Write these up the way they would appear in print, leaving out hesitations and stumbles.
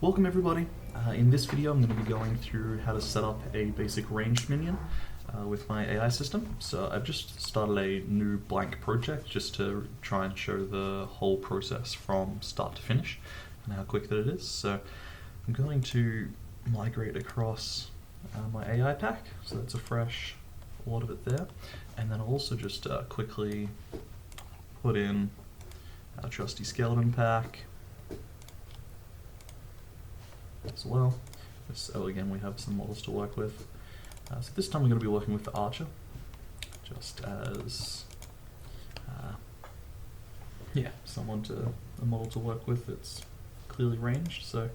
Welcome everybody. In this video I'm going to be going through how to set up a basic ranged minion with my AI system. So I've just started a new blank project just to try and show the whole process from start to finish and how quick that it is. So I'm going to migrate across my AI pack, so that's a fresh lot of it there. And then I'll also just quickly put in our trusty skeleton pack as well. So again, we have some models to work with. So this time we're going to be working with the archer, just as a model to work with that's clearly ranged. So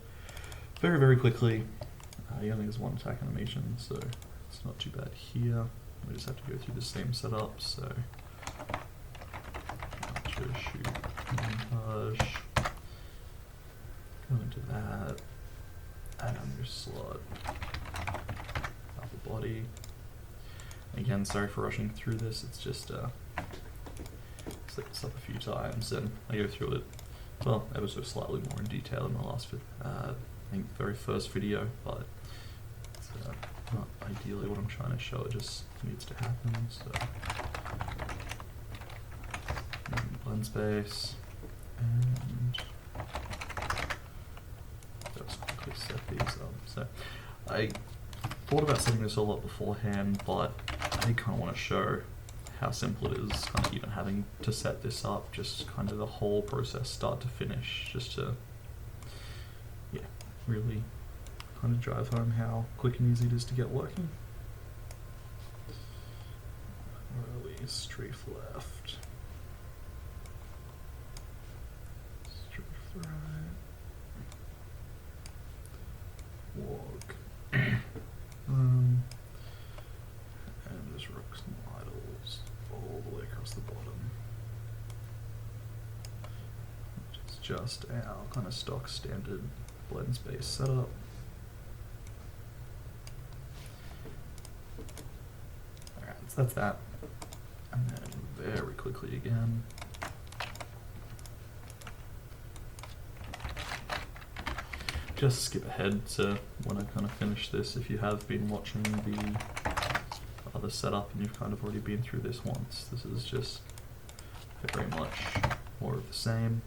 very quickly, he only has one attack animation, so it's not too bad here. We just have to go through the same setup. So archer, shoot, montage, go into that. Add on your slot, upper body. Again, sorry for rushing through this, it's just set this up a few times and I go through it, well, ever so slightly more in detail in the last, I think very first video, but it's not ideally what I'm trying to show, it just needs to happen, so. Blend space, and set these up. So I thought about setting this all up beforehand, but I kind of want to show how simple it is, kind of even having to set this up, just kind of the whole process start to finish, just to really kind of drive home how quick and easy it is to get working. Where are we? Strafe left. Strafe right. Walk. And just rocks and idols all the way across the bottom. Which is just our kind of stock standard blend space setup. Alright, so that's that. And then very quickly again. Just skip ahead to when I kind of finish this. If you have been watching the other setup and you've kind of already been through this once, this is just very much more of the same.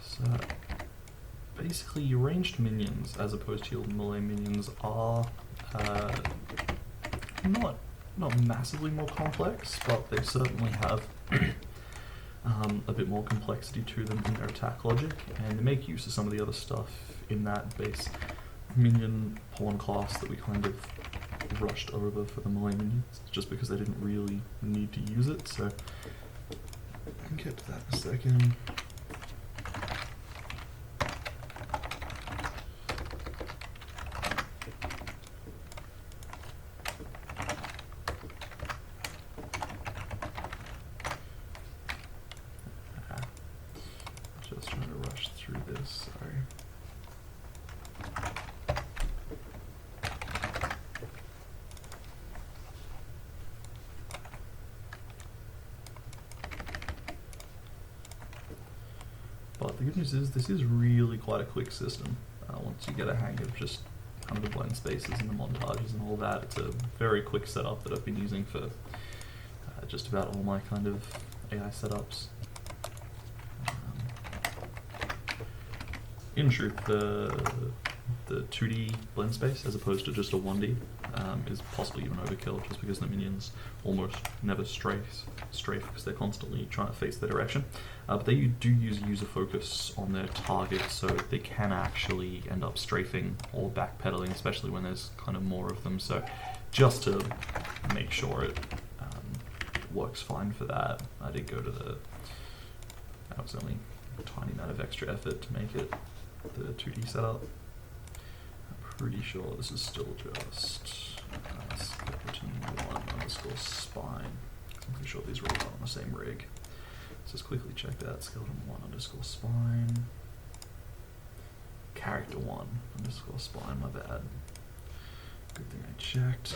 So basically, your ranged minions, as opposed to your melee minions, are not massively more complex, but they certainly have a bit more complexity to them in their attack logic, and they make use of some of the other stuff in that base minion pawn class that we kind of rushed over for the melee minions, just because they didn't really need to use it. So I can get to that in a second. Just trying to rush through this, sorry. But the good news is this is really quite a quick system. Once you get a hang of just kind of the blend spaces and the montages and all that, it's a very quick setup that I've been using for just about all my kind of AI setups. In truth, the 2D blend space, as opposed to just a 1D, is possibly even overkill, just because the minions almost never strafe because they're constantly trying to face the direction. But they do use user focus on their target, so they can actually end up strafing or backpedaling, especially when there's kind of more of them. So just to make sure it works fine for that, I did go to that was only a tiny amount of extra effort to make it the 2D setup. I'm pretty sure this is still just skeleton 1 underscore spine. I'm pretty sure these are all on the same rig. Let's just quickly check that. Skeleton 1 underscore spine. character 1 underscore spline, my bad. Good thing I checked.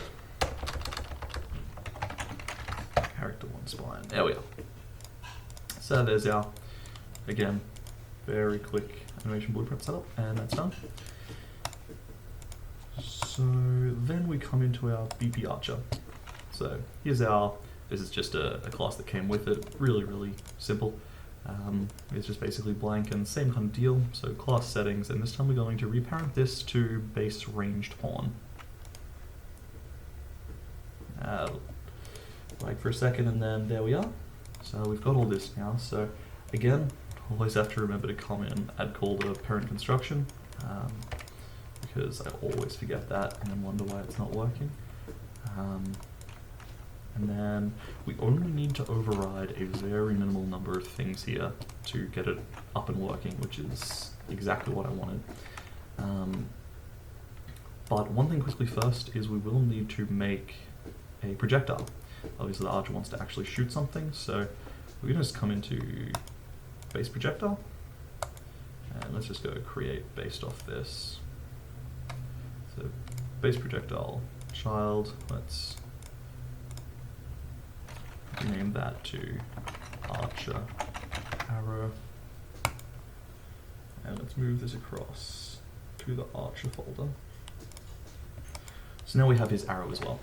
Character 1 spline. There we are. So there's our, again, very quick animation blueprint setup, and that's done. So then we come into our BP Archer. So here's our, this is just a class that came with it, really simple. It's just basically blank and same kind of deal. So class settings, and this time we're going to reparent this to base ranged pawn. Like for a second, and then there we are. So we've got all this now. So again, always have to remember to come in, add call to parent construction, because I always forget that and then wonder why it's not working. And then we only need to override a very minimal number of things here to get it up and working, which is exactly what I wanted. But one thing quickly first is we will need to make a projectile. Obviously the archer wants to actually shoot something, so we're gonna just come into base projectile, and let's just go create based off this. So base projectile child, let's rename that to archer arrow, and let's move this across to the archer folder. So now we have his arrow as well,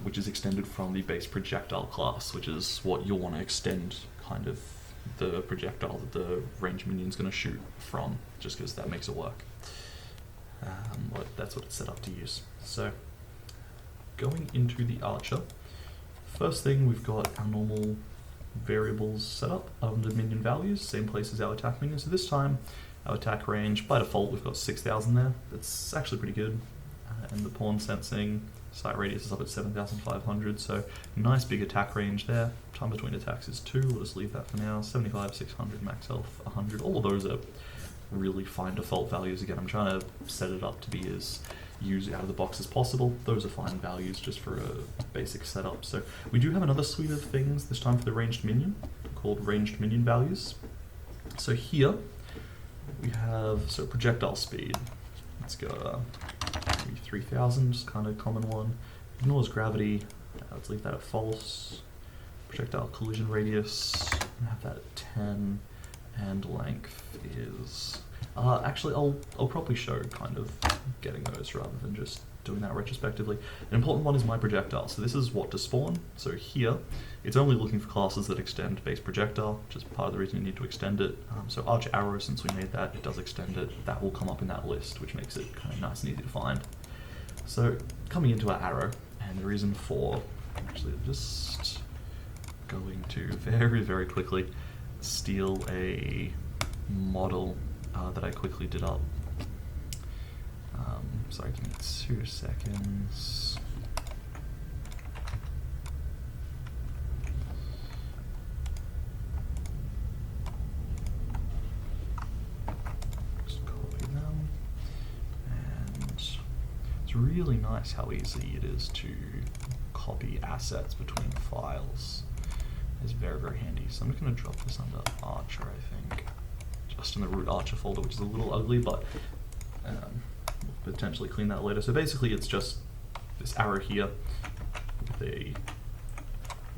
which is extended from the base projectile class, which is what you'll want to extend kind of the projectile that the range minion's going to shoot from, just because that makes it work. But that's what it's set up to use. So going into the archer, first thing, we've got our normal variables set up under minion values, same place as our attack minion. So this time, our attack range, by default, we've got 6,000 there. That's actually pretty good. And the pawn sensing, sight radius is up at 7,500, so nice big attack range there. Time between attacks is 2, we'll just leave that for now. 75, 600, max health, 100. All of those are really fine default values. Again, I'm trying to set it up to be as use out of the box as possible. Those are fine values just for a basic setup. So we do have another suite of things, this time for the ranged minion, called ranged minion values. So here we have, so projectile speed. Let's go maybe 3,000, just kind of common one. Ignores gravity, let's leave that at false. Projectile collision radius, have that at 10, and length is, actually I'll probably show kind of getting those rather than just doing that retrospectively. An important one is my projectile. So this is what to spawn. So here, it's only looking for classes that extend base projectile, which is part of the reason you need to extend it. So archer arrow, since we made that, it does extend it. That will come up in that list, which makes it kind of nice and easy to find. So coming into our arrow, and the reason for, actually just going to very quickly steal a model that I quickly did up. Sorry, give me 2 seconds. Just copy them. And it's really nice how easy it is to copy assets between files. It's very handy. So I'm just going to drop this under Archer, I think. Just in the root Archer folder, which is a little ugly, but we'll potentially clean that later. So basically it's just this arrow here with a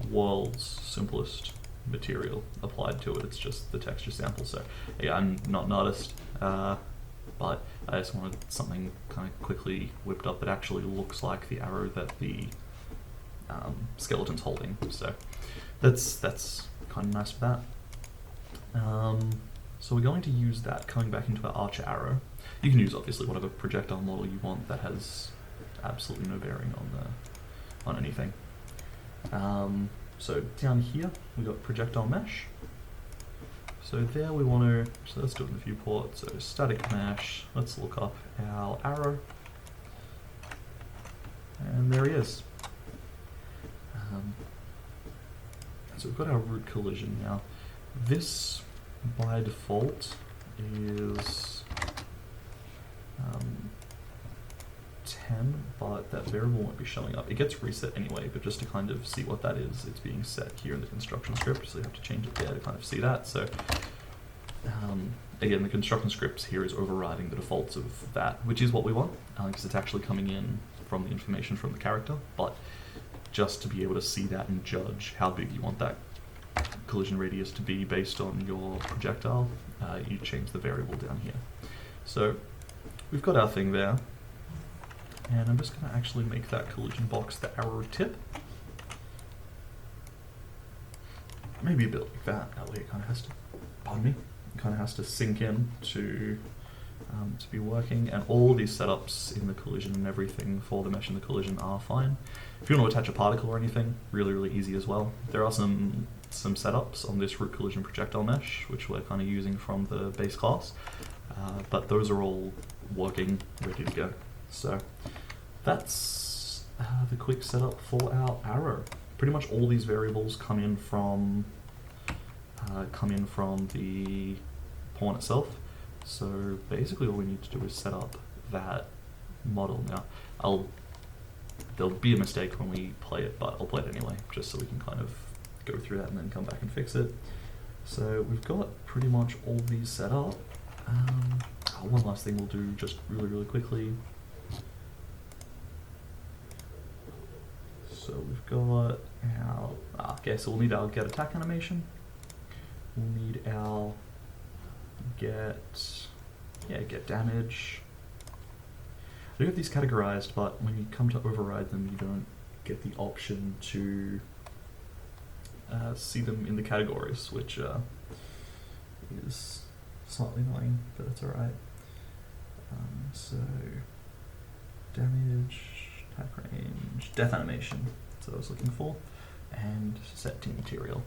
world's simplest material applied to it. It's just the texture sample. So yeah, I'm not an artist, but I just wanted something kind of quickly whipped up that actually looks like the arrow that the skeleton's holding. So that's kind of nice for that. So we're going to use that coming back into our archer arrow. You can use obviously whatever projectile model you want that has absolutely no bearing on anything. So down here we got projectile mesh. So there we want to, so let's do it in the viewport. So static mesh, let's look up our arrow. And there he is. So we've got our root collision now. This by default is 10, but that variable won't be showing up. It gets reset anyway, but just to kind of see what that is, it's being set here in the construction script, so you have to change it there to kind of see that. So again, the construction scripts here is overriding the defaults of that, which is what we want, because it's actually coming in from the information from the character, but just to be able to see that and judge how big you want that collision radius to be based on your projectile, you change the variable down here. So we've got our thing there, and I'm just going to actually make that collision box the arrow tip. Maybe a bit like that, that way it kind of has to, pardon me, it kind of has to sink in to be working, and all these setups in the collision and everything for the mesh and the collision are fine. If you want to attach a particle or anything, really easy as well. There are some setups on this root collision projectile mesh, which we're kind of using from the base class, but those are all working, ready to go. So that's the quick setup for our arrow. Pretty much all these variables come in from the pawn itself. So basically all we need to do is set up that model. Now, there'll be a mistake when we play it, but I'll play it anyway, just so we can kind of go through that and then come back and fix it. So we've got pretty much all these set up. One last thing we'll do just really quickly. So we've got our, okay, so we'll need our get attack animation. We'll need our get damage. I do have these categorized, but when you come to override them, you don't get the option to see them in the categories, which is slightly annoying, but that's alright. So, damage, attack range, death animation, that's what I was looking for, and set team material.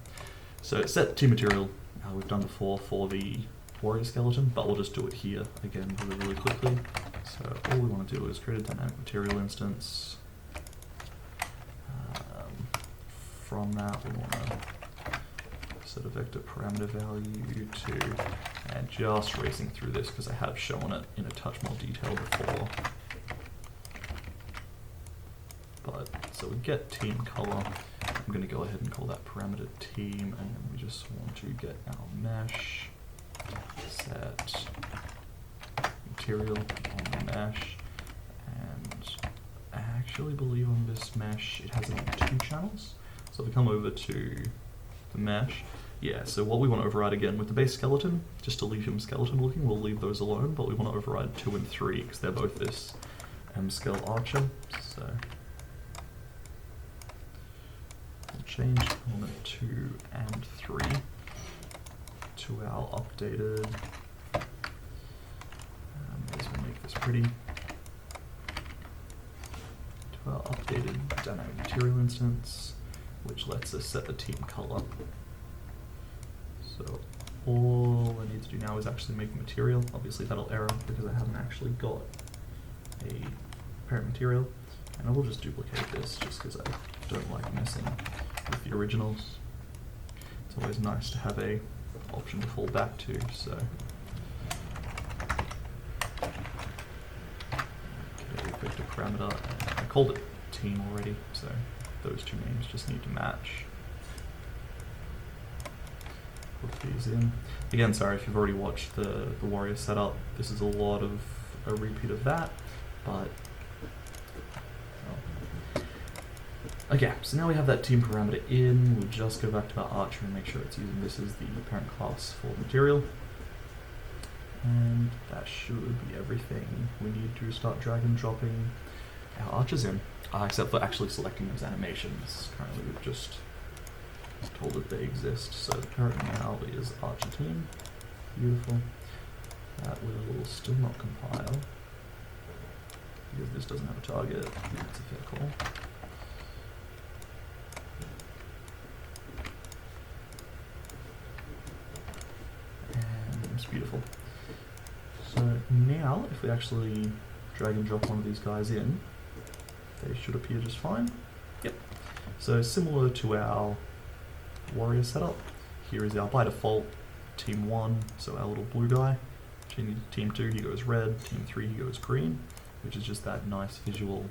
So set team material, we've done before for the warrior skeleton, but we'll just do it here again really quickly. So all we want to do is create a dynamic material instance. From that, we want to set a vector parameter value to, and just racing through this because I have shown it in a touch more detail before. But so we get team color. I'm going to go ahead and call that parameter team, and then we just want to get our mesh, set material on the mesh, and I actually believe on this mesh it has 2 channels. So if we come over to the mesh, yeah, so what we want to override again with the base skeleton, just to leave him skeleton looking, we'll leave those alone, but we want to override 2 and 3 because they're both this M-scale archer. So we'll change element 2 and 3 to our updated, may as well make this pretty, to our updated dynamic material instance, which lets us set the team color. So all I need to do now is actually make a material. Obviously that'll error because I haven't actually got a parent material, and I will just duplicate this just because I don't like messing with the originals. It's always nice to have a option to fall back to, so okay, vector parameter, I called it team already, so those 2 names just need to match. Put these in. Again, sorry if you've already watched the warrior setup, this is a lot of a repeat of that, but okay, so now we have that team parameter in. We'll just go back to our archer and make sure it's using this as the parent class for material. And that should be everything. We need to start drag and dropping our archers in, except for actually selecting those animations. Currently we've just told that they exist. So the parent now is archer team. Beautiful. That will still not compile because this doesn't have a target. That's a fair call. It's beautiful. So now, if we actually drag and drop one of these guys in, they should appear just fine. Yep. So similar to our warrior setup, here is our by default team 1, so our little blue guy. Team 2, he goes red. Team 3, he goes green, which is just that nice visual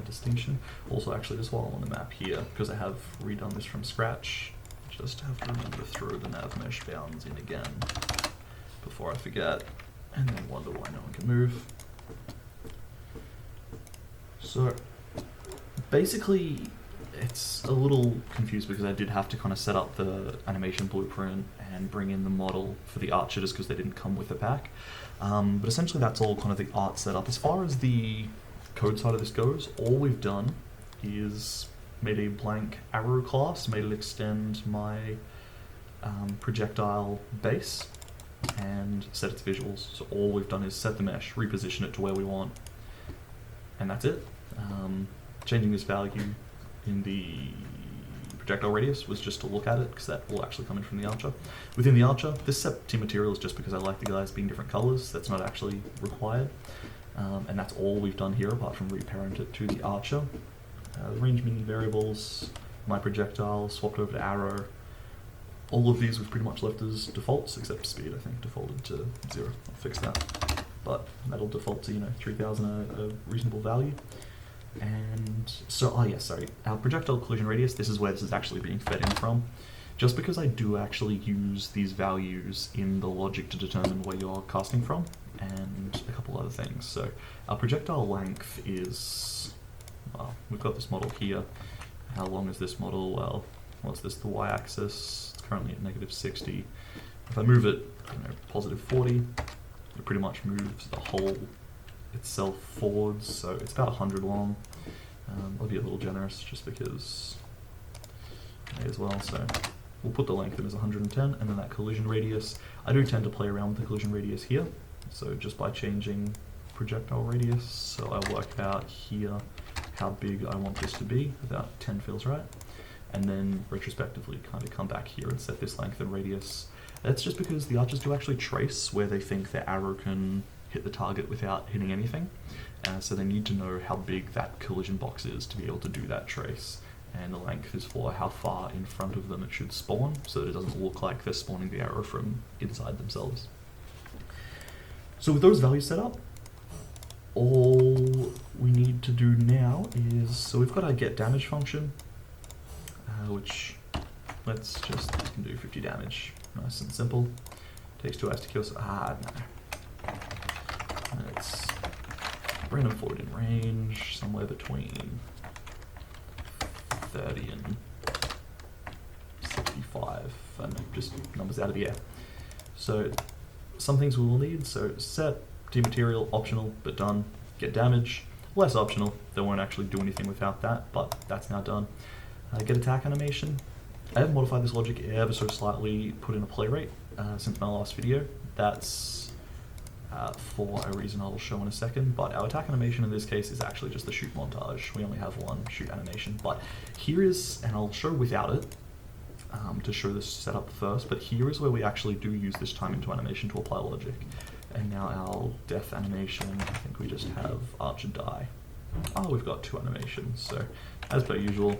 distinction. Also, actually, just while I'm on the map here, because I have redone this from scratch, just have to remember to throw the nav mesh bounds in again. before I forget, and then wonder why no one can move. So basically, it's a little confused because I did have to kind of set up the animation blueprint and bring in the model for the archer just because they didn't come with the pack. But essentially that's all kind of the art setup. As far as the code side of this goes, all we've done is made a blank arrow class, made it extend my projectile base, and set its visuals. So all we've done is set the mesh, reposition it to where we want, and that's it. Changing this value in the projectile radius was just to look at it, because that will actually come in from the archer. Within the archer, this set team material is just because I like the guys being different colors. That's not actually required. And that's all we've done here, apart from reparent it to the archer. The range mini variables, my projectile, swapped over to arrow. All of these we've pretty much left as defaults, except speed, I think, defaulted to 0. I'll fix that. But that'll default to, 3000, a reasonable value. And so, our projectile collision radius, this is where this is actually being fed in from. Just because I do actually use these values in the logic to determine where you're casting from, and a couple other things. So our projectile length is, well, we've got this model here. How long is this model? Well, what's this, the y-axis? It's currently at -60. If I move it, +40, it pretty much moves the whole itself forwards, so it's about 100 long. I'll be a little generous just because may as well, so we'll put the length in as 110, and then that collision radius. I do tend to play around with the collision radius here, so just by changing projectile radius, so I work out here how big I want this to be, about 10 feels right, and then retrospectively kind of come back here and set this length and radius. That's just because the archers do actually trace where they think their arrow can hit the target without hitting anything, so they need to know how big that collision box is to be able to do that trace, and the length is for how far in front of them it should spawn, so that it doesn't look like they're spawning the arrow from inside themselves. So with those values set up, all we need to do now is, so we've got our get damage function, which let's just can do 50 damage, nice and simple. Takes 2 hours to kill, so no. Let's bring them forward in range, somewhere between 30 and 65, and just numbers out of the air. So some things we will need, so set, team material, optional, but done. Get damage, less optional, they won't actually do anything without that, but that's now done. Get attack animation. I have modified this logic ever so slightly, put in a play rate since my last video. That's for a reason I'll show in a second, but our attack animation in this case is actually just the shoot montage. We only have one shoot animation, but here is, and I'll show without it to show this setup first, but here is where we actually do use this time into animation to apply logic. And now our death animation, I think we just have archer die. Oh, we've got 2 animations, so as per usual.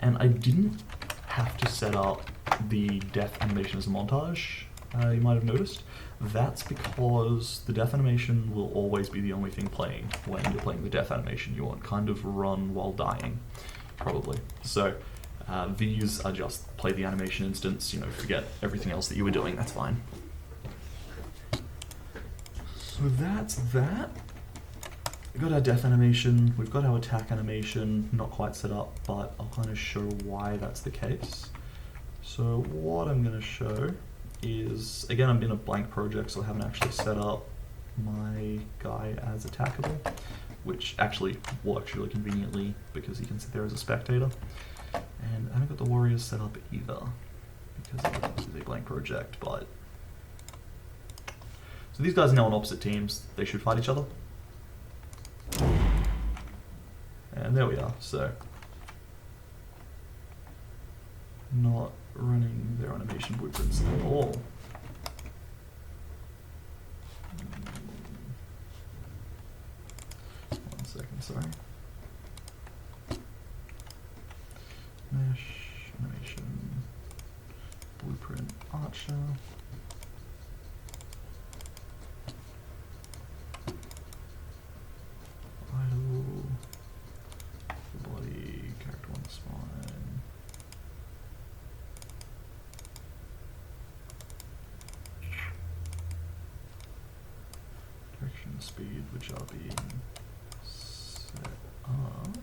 And I didn't have to set up the death animation as a montage, you might have noticed. That's because the death animation will always be the only thing playing when you're playing the death animation. You want kind of run while dying, probably. So these are just play the animation instance, forget everything else that you were doing, that's fine. So that's that. We've got our death animation, we've got our attack animation, not quite set up, but I'll kind of show why that's the case. So what I'm going to show is, again, I'm in a blank project, so I haven't actually set up my guy as attackable, which actually works really conveniently because he can sit there as a spectator. And I haven't got the warriors set up either, because this is a blank project, but... So these guys are now on opposite teams, they should fight each other. And there we are, so... Not running their animation blueprints at all. One second, sorry. Mesh, animation, blueprint, archer. Idle, body, character on the spine. direction, speed, which are being set up.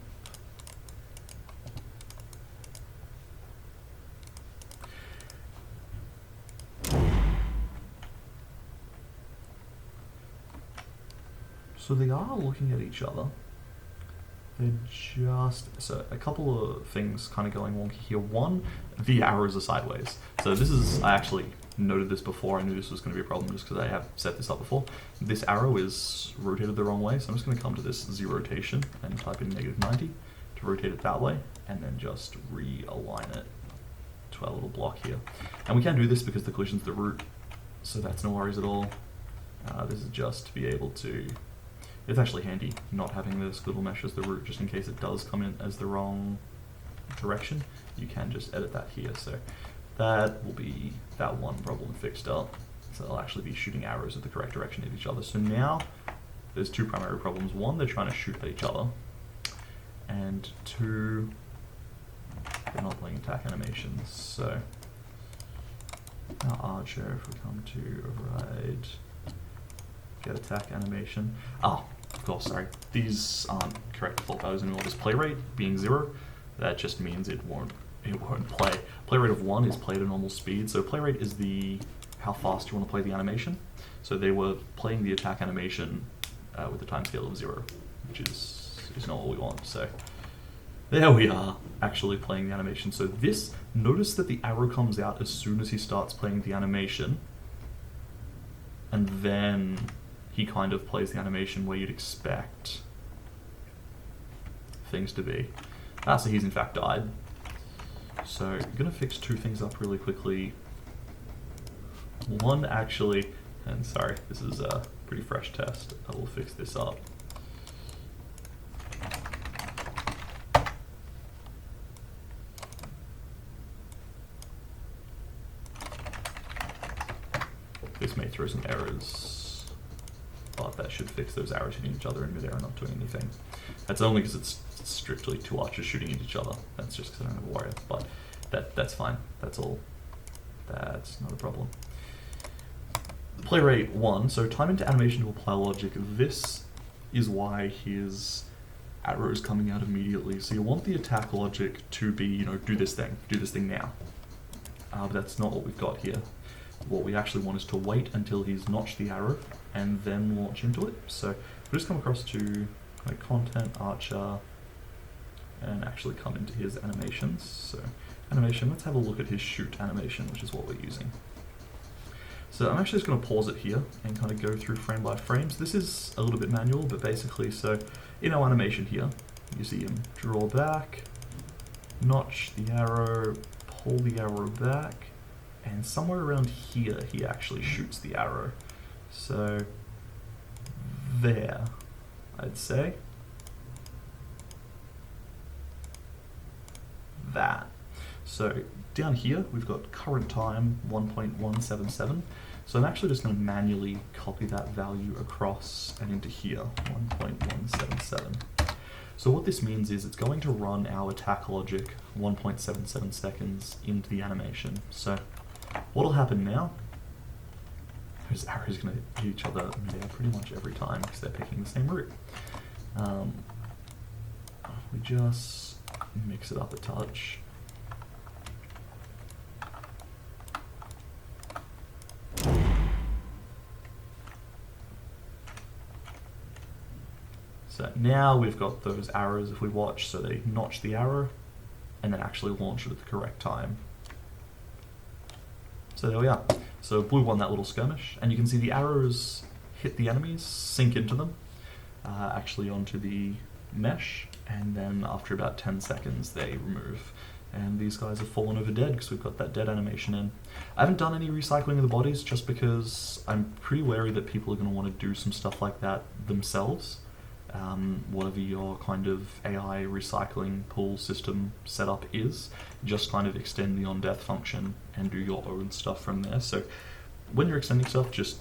So they are looking at each other. They're just, so a couple of things kind of going wonky here. One, the arrows are sideways. So this is, I actually noted this before. I knew this was going to be a problem just because I have set this up before. This arrow is rotated the wrong way. So I'm just going to come to this Z rotation and type in -90 to rotate it that way, and then just realign it to our little block here. And we can do this because the collision's the root, so that's no worries at all. This is just to be able to, it's actually handy not having the squiggly mesh as the root, just in case it does come in as the wrong direction. You can just edit that here. So that will be that one problem fixed up. So they'll actually be shooting arrows at the correct direction at each other. So now there's two primary problems. One, they're trying to shoot at each other. And two, they're not playing attack animations. So our archer, if we come to override, get attack animation. Of course, sorry. These aren't correct default values anymore. This play rate being 0, that just means it won't play. Play rate of 1 is play at a normal speed. So play rate is how fast you want to play the animation. So they were playing the attack animation with a timescale of 0, which is not what we want. So there we are, actually playing the animation. So this, notice that the arrow comes out as soon as he starts playing the animation, and then he kind of plays the animation where you'd expect things to be. So he's in fact died. So I'm going to fix two things up really quickly. One actually, and sorry, this is a pretty fresh test. I will fix this up. This may throw some errors, but that should fix those arrows hitting each other in midair and not doing anything. That's only because it's strictly two archers shooting at each other. That's just because I don't have a warrior, but that's fine. That's all. That's not a problem. Play rate 1, so time into animation to apply logic. This is why his arrow is coming out immediately. So you want the attack logic to be, do this thing now. But that's not what we've got here. What we actually want is to wait until he's notched the arrow and then launch into it. So we'll just come across to content, archer, and actually come into his animations. So animation, let's have a look at his shoot animation, which is what we're using. So I'm actually just going to pause it here and kind of go through frame by frame. So this is a little bit manual, but basically, so in our animation here, you see him draw back, notch the arrow, pull the arrow back, and somewhere around here, he actually shoots the arrow. So there, I'd say. That. So down here, we've got current time 1.177. So I'm actually just going to manually copy that value across and into here, 1.177. So what this means is it's going to run our attack logic 1.77 seconds into the animation. So what'll happen now, those arrows are going to hit each other midair pretty much every time because they're picking the same route. We just mix it up a touch. So now we've got those arrows if we watch, so they notch the arrow and then actually launch it at the correct time. So there we are. So blue won that little skirmish, and you can see the arrows hit the enemies, sink into them, actually onto the mesh, and then after about 10 seconds they remove. And these guys have fallen over dead because we've got that dead animation in. I haven't done any recycling of the bodies just because I'm pretty wary that people are going to want to do some stuff like that themselves. Whatever your kind of AI recycling pool system setup is, just kind of extend the on-death function and do your own stuff from there. So when you're extending stuff, just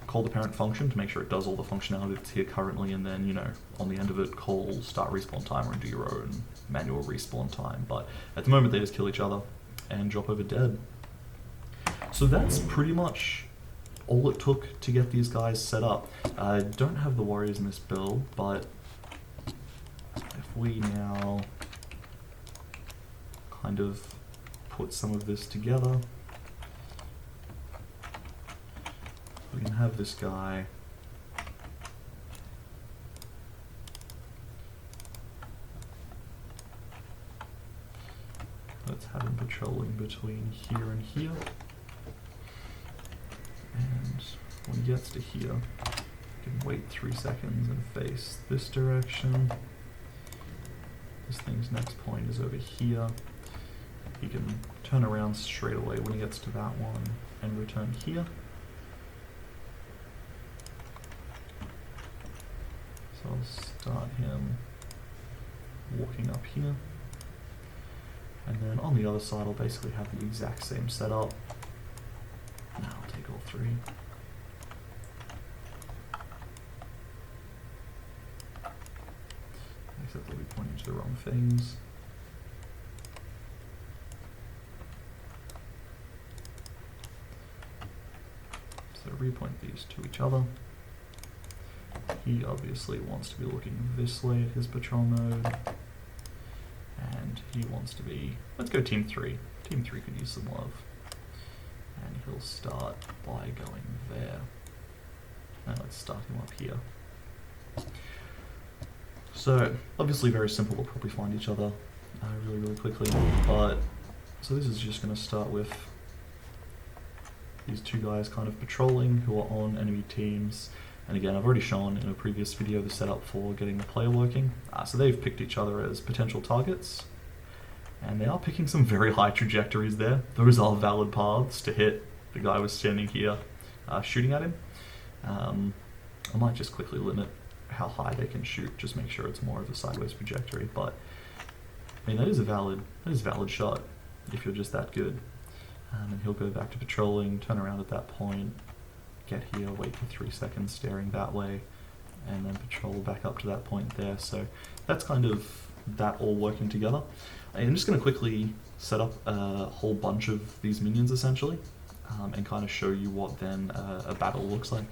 call the parent function to make sure it does all the functionality that's here currently, and then on the end of it, call start respawn timer and do your own manual respawn time. But at the moment, they just kill each other and drop over dead. So that's pretty much all it took to get these guys set up. I don't have the warriors in this build, but if we now kind of put some of this together, we can have this guy let's have him patrolling between here and here, and when he gets to here, he can wait 3 seconds and face this direction. This thing's next point is over here. He can turn around straight away when he gets to that one and return here. So I'll start him walking up here. And then on the other side, I'll basically have the exact same setup. Now I'll take all 3. Except they'll be pointing to the wrong things. So repoint these to each other. He obviously wants to be looking this way at his patrol node. And he wants to be, let's go team 3. Team 3 could use some love. And he'll start by going there. And let's start him up here. So, obviously very simple, we'll probably find each other really quickly. But, so this is just going to start with these 2 guys kind of patrolling who are on enemy teams. And again, I've already shown in a previous video the setup for getting the player working. So they've picked each other as potential targets. And they are picking some very high trajectories there. Those are valid paths to hit. The guy was standing here shooting at him. I might just quickly limit how high they can shoot, just make sure it's more of a sideways trajectory. But I mean, that is a valid shot if you're just that good. And he'll go back to patrolling, turn around at that point, get here, wait for 3 seconds staring that way, and then patrol back up to that point there. So that's kind of that all working together. I'm just going to quickly set up a whole bunch of these minions essentially, and kind of show you what then a battle looks like.